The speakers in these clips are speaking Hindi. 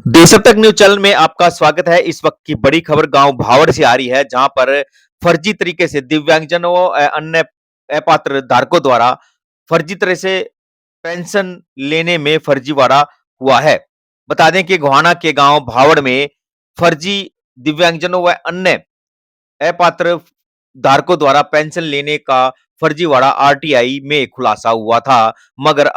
देशब तक न्यूज चैनल में आपका स्वागत है। इस वक्त की बड़ी खबर गांव भावड़ से आ रही है, जहां पर फर्जी तरीके से दिव्यांगजनों अन्य अपात्र धारकों द्वारा फर्जी तरह से पेंशन लेने में फर्जीवाड़ा हुआ है। बता दें कि गोहाना के गांव भावड़ में फर्जी दिव्यांगजनों व अन्य अपात्र धारकों द्वारा पेंशन लेने का फर्जीवाड़ा आरटीआई में खुलासा हुआ था, मगर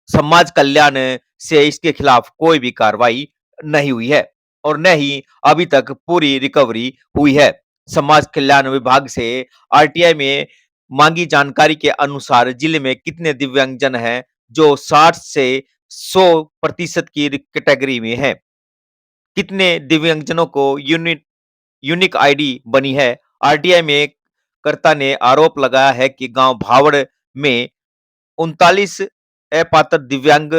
समाज कल्याण से इसके खिलाफ कोई भी कार्रवाई नहीं हुई है और न ही अभी तक पूरी रिकवरी हुई है। समाज कल्याण विभाग से आरटीआई में मांगी जानकारी के अनुसार जिले में कितने दिव्यांगजन हैं जो 60 से 100% की कैटेगरी में हैं, कितने दिव्यांगजनों को यूनिक आईडी बनी है। आरटीआई में कर्ता ने आरोप लगाया है कि गांव भावड़ में 39 अपात्र दिव्यांग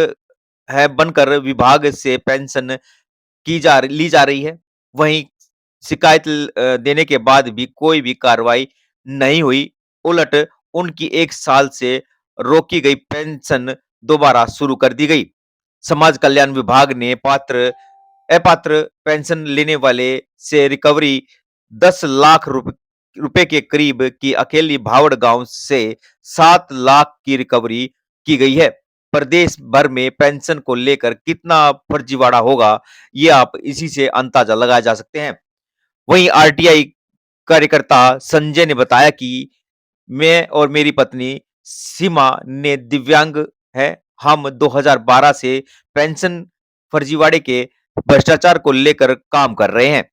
है बनकर विभाग से पेंशन ली जा रही है। वहीं शिकायत देने के बाद भी कोई भी कार्रवाई नहीं हुई। उलट उनकी 1 साल से रोकी गई पेंशन दोबारा शुरू कर दी गई। समाज कल्याण विभाग ने अपात्र पेंशन लेने वाले से रिकवरी 10 लाख रुपए के करीब की अकेली भावड़ गांव से 7 लाख की रिकवरी की गई है। प्रदेश भर में पेंशन को लेकर कितना फर्जीवाड़ा होगा, ये आप इसी से अंदाजा लगाया जा सकते हैं। वहीं आरटीआई कार्यकर्ता संजय ने बताया कि मैं और मेरी पत्नी सीमा ने दिव्यांग है। हम 2012 से पेंशन फर्जीवाड़े के भ्रष्टाचार को लेकर काम कर रहे हैं।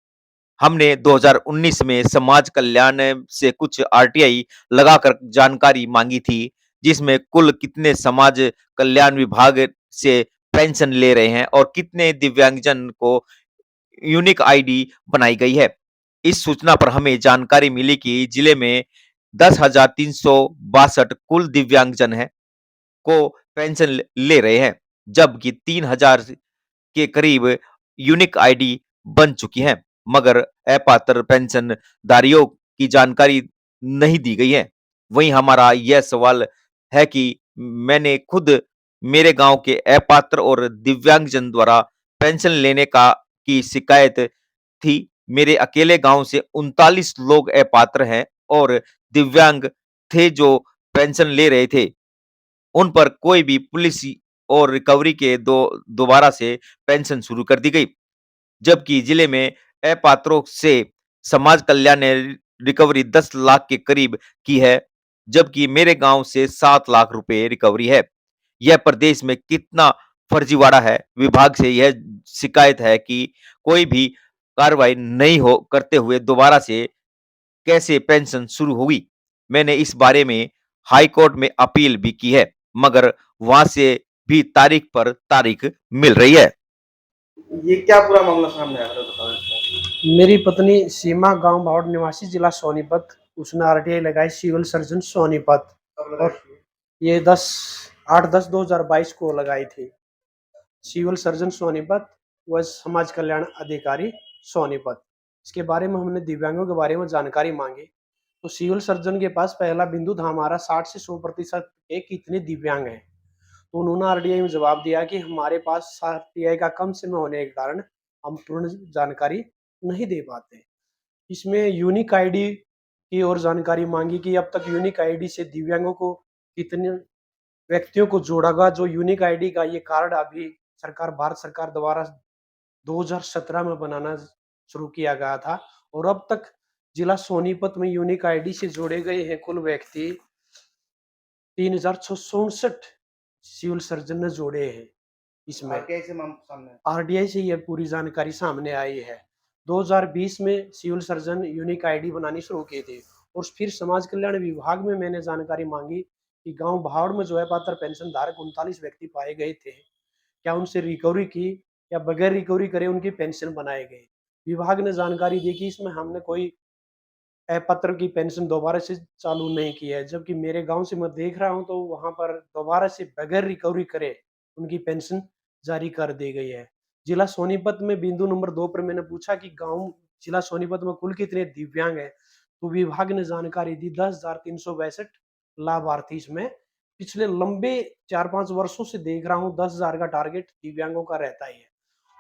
हमने 2019 में समाज कल्याण से कुछ आरटीआई लगाकर जानकारी मांगी थी, जिसमें कुल कितने समाज कल्याण विभाग से पेंशन ले रहे हैं और कितने दिव्यांगजन को यूनिक आईडी बनाई गई है। इस सूचना पर हमें जानकारी मिली कि जिले में 10,362 कुल दिव्यांगजन हैं को पेंशन ले रहे हैं, जबकि 3,000 के करीब यूनिक आईडी बन चुकी हैं, मगर अपात्र पेंशनधारियों की जानकारी नहीं दी गई है। वहीं हमारा यह सवाल है कि मैंने खुद मेरे गांव के अपात्र और दिव्यांगजन द्वारा पेंशन लेने का की शिकायत थी। मेरे अकेले गांव से 39 लोग अपात्र हैं और दिव्यांग थे जो पेंशन ले रहे थे। उन पर कोई भी पुलिस और रिकवरी के दोबारा से पेंशन शुरू कर दी गई, जबकि जिले में अपात्रों से समाज कल्याण ने रिकवरी 10 लाख के करीब की है, जबकि मेरे गांव से 7 लाख रुपए रिकवरी है। यह प्रदेश में कितना फर्जीवाड़ा है। विभाग से यह शिकायत है कि कोई भी कार्रवाई नहीं हो करते हुए दोबारा से कैसे पेंशन शुरू होगी। मैंने इस बारे में हाई कोर्ट में अपील भी की है, मगर वहां से भी तारीख पर तारीख मिल रही है। ये क्या पूरा मामला सामने आया था, बताओ इसका। मेरी पत्नी सीमा गांव भावड़ निवासी जिला सोनीपत, उसने आरटीआई लगाई सिविल सर्जन सोनीपत और ये 8-10-2022 को लगाई थी। सिविल सर्जन सोनीपत व समाज कल्याण अधिकारी सोनीपत। इसके बारे में हमने दिव्यांगों के बारे में जानकारी मांगी तो सिविल सर्जन के पास पहला बिंदु था हमारा 60 से 100% के कितने दिव्यांग हैं। तो उन्होंने आरटीआई में जवाब दिया कि हमारे पास आरटीआई का कम समय होने के कारण हम पूर्ण जानकारी नहीं दे पाते। इसमें यूनिक आईडी की और जानकारी मांगी कि अब तक यूनिक आईडी से दिव्यांगों को कितने व्यक्तियों को जोड़ा गया। जो यूनिक आईडी का ये कार्ड अभी भारत सरकार द्वारा 2017 में बनाना शुरू किया गया था और अब तक जिला सोनीपत में यूनिक आईडी से जोड़े गए हैं कुल व्यक्ति 3,667 सिविल सर्जन ने जोड़े हैं। इसमें आरटीआई से यह पूरी जानकारी सामने आई है। 2020 में सिविल सर्जन यूनिक आईडी बनानी शुरू की थी और फिर समाज कल्याण विभाग में मैंने जानकारी मांगी कि गांव भावड़ में जो है पात्र पेंशन धारक 39 व्यक्ति पाए गए थे, क्या उनसे रिकवरी की या बगैर रिकवरी करे उनकी पेंशन बनाए गए। विभाग ने जानकारी दी कि इसमें हमने कोई अपात्र की पेंशन दोबारा से चालू नहीं की है, जबकि मेरे गांव से मैं देख रहा हूं तो वहां पर दोबारा से बगैर रिकवरी करे उनकी पेंशन जारी कर दी गई है। जिला सोनीपत में बिंदु नंबर 2 पर मैंने पूछा कि गांव जिला सोनीपत में कुल कितने दिव्यांग हैं, तो विभाग ने जानकारी दी 10,362 लाभार्थी। इसमें पिछले लंबे 4-5 वर्षों से देख रहा हूँ 10,000 का टारगेट दिव्यांगों का रहता ही है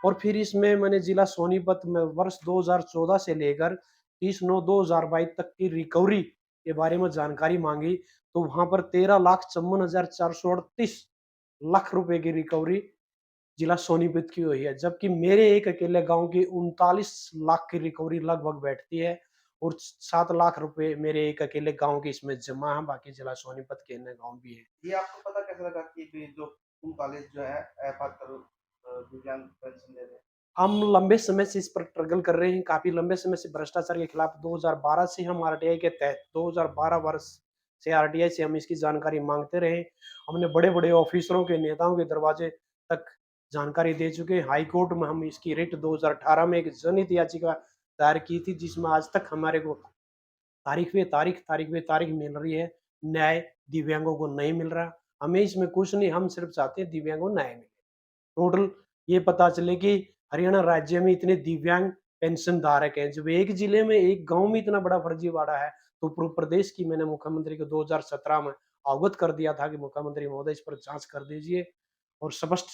और फिर इसमें मैंने जिला सोनीपत में वर्ष 2014 से लेकर 30/9/2022 तक की रिकवरी के बारे में जानकारी मांगी, तो वहां पर 13,54,438 लाख रुपए की रिकवरी जिला सोनीपत की हुई है, जबकि मेरे एक अकेले गांव की 39 लाख की रिकवरी लगभग बैठती है और 7 लाख रुपए मेरे एक अकेले गांव के इसमें जमा है। बाकी जिला सोनीपत के अन्य गांव भी है। ये आपको पता कैसे लगा कि भी जो कॉलेज जो है अपात्र दिव्यांग पेंशन दे रहे हैं? हम लंबे समय से इस पर स्ट्रगल कर रहे हैं, काफी लंबे समय से भ्रष्टाचार के खिलाफ 2012 से हम आरटीआई के तहत 2012 वर्ष से आरटीआई से हम इसकी जानकारी मांगते रहे। हमने बड़े बड़े ऑफिसरों के नेताओं के दरवाजे तक जानकारी दे चुके हैं। हाई कोर्ट में हम इसकी रिट 2018 में एक जनहित याचिका दायर की थी, जिसमें आज तक हमारे को तारीख मिल रही है। न्याय दिव्यांगों को नहीं मिल रहा। हमें इसमें कुछ नहीं, हम सिर्फ चाहते हैं दिव्यांगों को न्याय मिले। टोटल ये पता चले कि हरियाणा राज्य में इतने दिव्यांग पेंशन धारक हैं। जब एक जिले में एक गांव में इतना बड़ा फर्जीवाड़ा है, तो पूरे प्रदेश की मैंने मुख्यमंत्री को 2017 में अवगत कर दिया था कि मुख्यमंत्री महोदय इस पर जांच कर दीजिए और स्पष्ट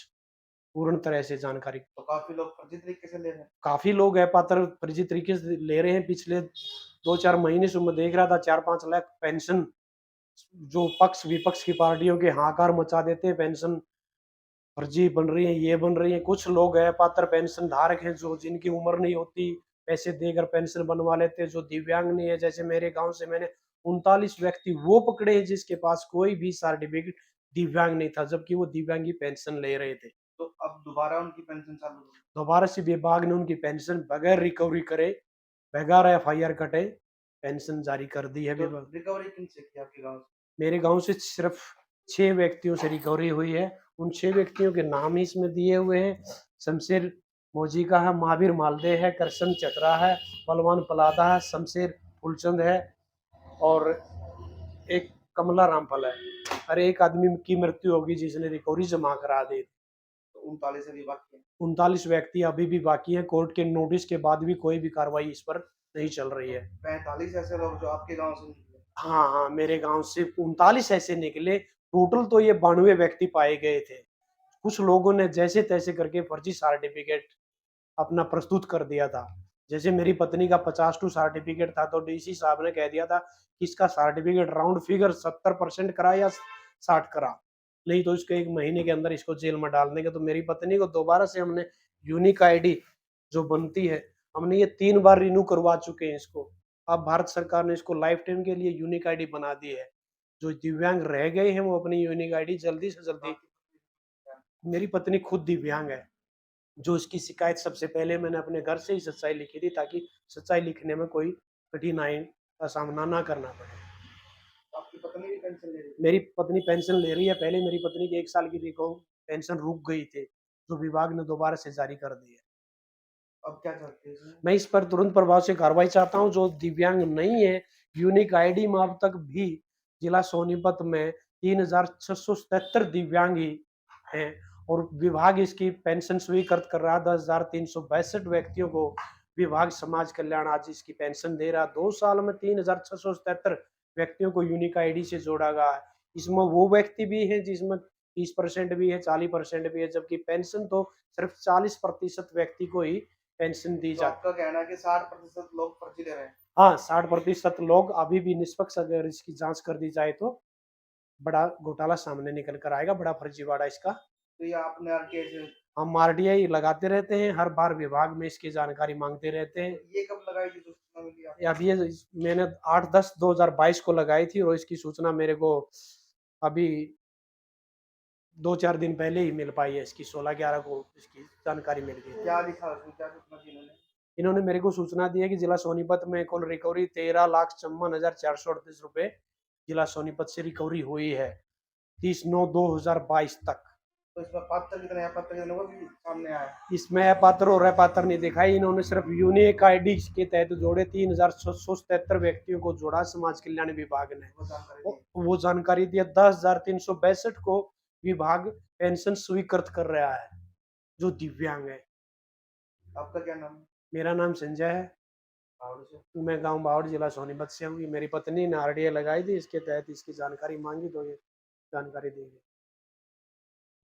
पूर्ण तरह से जानकारी। तो काफी लोग फर्जी तरीके से ले रहे हैं। काफी लोग अपात्र फर्जी तरीके से ले रहे हैं। पिछले 2-4 महीने से मैं देख रहा था 4-5 लाख पेंशन जो पक्ष विपक्ष की पार्टियों के हाहाकार मचा देते हैं, पेंशन फर्जी बन रही है, ये बन रही है। कुछ लोग है पात्र पेंशन धारक हैं जो जिनकी उम्र नहीं होती, पैसे देकर पेंशन बनवा लेते हैं, जो दिव्यांग नहीं है। जैसे मेरे गांव से मैंने 39 व्यक्ति वो पकड़े हैं जिसके पास कोई भी सर्टिफिकेट दिव्यांग नहीं था, जबकि वो दिव्यांग की पेंशन ले रहे थे। तो अब दोबारा उनकी पेंशन चालू होगी। दोबारा से विभाग ने उनकी पेंशन बगैर रिकवरी करे, बगैर एफआईआर कटे पेंशन जारी कर दी है तो विभाग। रिकवरी किनसे की आपके गांव से? मेरे गांव से सिर्फ 6 व्यक्तियों से रिकवरी हुई है। उन 6 व्यक्तियों के नाम ही इसमें दिए हुए हैं। शमशेर मौजी का है, महावीर मालदे है, करशन चतरा है, बलवान पलादा है, शमशेर फुलचंद है और एक कमला रामफल है। और एक आदमी की मृत्यु होगी जिसने रिकवरी जमा करा दी। तो 39 अभी बाकी है। 39 व्यक्ति अभी भी बाकी हैं। कोर्ट के नोटिस के बाद भी कोई भी कार्रवाई इस पर नहीं चल रही है। 45 ऐसे लोग जो आपके गांव से निकले। हाँ, मेरे गांव से 39 ऐसे निकले। टोटल तो ये 92 व्यक्ति पाए गए थे। कुछ लोगों ने जैसे तैसे करके फर्जी सर्टिफिकेट अपना प्रस्तुत कर दिया था। जैसे मेरी पत्नी का 50 सर्टिफिकेट था, तो डीसी साहब ने कह दिया था कि इसका सर्टिफिकेट राउंड फिगर 70% करा या 60 करा, नहीं तो इसको 1 महीने के अंदर इसको जेल में डाल देंगे। तो मेरी पत्नी को दोबारा से हमने यूनिक आईडी जो बनती है, हमने ये 3 बार रिन्यू करवा चुके हैं इसको। अब भारत सरकार ने इसको लाइफ टाइम के लिए यूनिक आईडी बना दी है। जो दिव्यांग रह गए हैं वो अपनी यूनिक आईडी जल्दी से जल्दी। मेरी पत्नी खुद दिव्यांग है। जो इसकी शिकायत सबसे पहले मैंने अपने घर से ही सच्चाई लिखी थी, ताकि सच्चाई लिखने में कोई कठिनाई का सामना ना करना पड़े। आपकी पत्नी भी पेंशन ले रही है? मेरी पत्नी पेंशन ले रही है। पहले मेरी पत्नी की 1 साल की पेंशन रुक गई थी, जो विभाग ने दोबारा से जारी कर दी है। अब क्या चाहते हैं इसमें? मैं इस पर तुरंत प्रभाव से कार्रवाई चाहता हूँ। जो दिव्यांग नहीं है, यूनिक आईडी में अब तक भी जिला सोनीपत में 3677 दिव्यांग ही हैं और विभाग इसकी पेंशन स्वीकृत कर रहा है। 10,362 व्यक्तियों को विभाग समाज कल्याण आज इसकी पेंशन दे रहा है। 2 साल में 3677 व्यक्तियों को यूनिक आईडी से जोड़ा गया है। इसमें वो व्यक्ति भी है जिसमें 30% भी है, 40% भी है, जबकि पेंशन तो सिर्फ 40% व्यक्ति को ही पेंशन दी तो जाती। आपका कहना है कि 60% लोग फर्जी ले रहे हैं। हाँ, 60% लोग अभी भी निष्पक्ष अगर इसकी जांच कर दी जाए तो बड़ा घोटाला सामने निकल कर आएगा, बड़ा फर्जीवाड़ा इसका। तो ये आपने आरटीआई से हम आरटीआई लगाते रहते हैं, हर बार विभाग में इसकी जानकारी मांगते रहते हैं। ये कब लगाई थी जो सूचना मिली आपको? अब ये मैंने 8/10/2022 को लगाई थी और इसकी सूचना मेरे को अभी 2-4 दिन पहले ही मिल पाई है। इसकी 16/11 को इसकी जानकारी मिल गई। क्या लिखा उसमें, क्या सूचना दी इन्होंने? इन्होंने मेरे को सूचना दी है कि जिला सोनीपत में कुल रिकवरी 13,54,438 रुपए जिला सोनीपत से रिकवरी हुई है 30/9/2022 तक। तो इसमें पात्र कितने हैं, अपात्र कितने, वो भी सामने आया है? इसमें अपात्र और अपात्र नहीं दिखाई। इन्होंने सिर्फ यूनिक आईडी के तहत जोड़े 3,677 व्यक्तियों को जोड़ा समाज कल्याण विभाग ने। वो जानकारी दी। वो जानकारी दिया। 10,362 को विभाग पेंशन स्वीकृत कर रहा है जो दिव्यांग है। आपका क्या नाम है? मेरा नाम संजय है। भावड़ से। मैं गांव बावड़ जिला सोनीपत से हूँ। मेरी पत्नी ने आरटीआई लगाई थी, इसके तहत इसकी जानकारी मांगी तो ये जानकारी दी गई।